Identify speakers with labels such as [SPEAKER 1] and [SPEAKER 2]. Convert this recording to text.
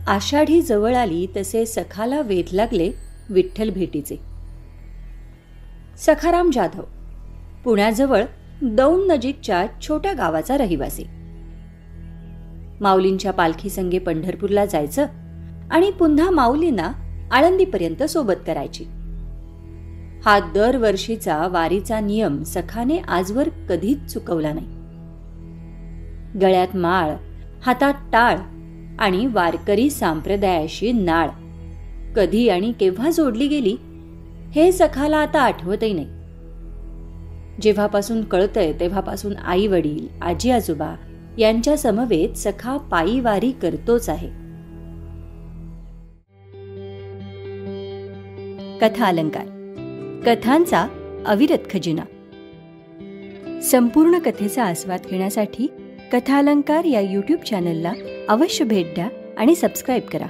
[SPEAKER 1] आषाढी जवळ आली तसे सखाला वेध लागले विठ्ठल भेटीचे. सखाराम जाधव पुण्याजवळ दौंड नजीकच्या छोट्या गावाचा रहिवासी. माऊलींच्या पालखी संगे पंढरपूरला जायचं आणि पुन्हा माऊलींना आळंदीपर्यंत सोबत करायची. हा दरवर्षीचा वारीचा नियम सखाने आजवर कधीच चुकवला नाही. गळ्यात माळ, हातात टाळ आणि वारकरी संप्रदायाशी नाळ कधी आणि केव्हा जोडली गेली हे सखाला आता आठवतही नाही. जेव्हापासून कळतंय तेव्हापासून आई वडील, आजी आजोबा यांच्या समवेत सखा पायी वारी करतोच आहे. कथा अलंकार, कथांचा अविरत खजिना. संपूर्ण कथेचा आस्वाद घेण्यासाठी कथा अलंकार या YouTube चॅनलला अवश्य भेट द्या आणि सबस्क्राईब करा.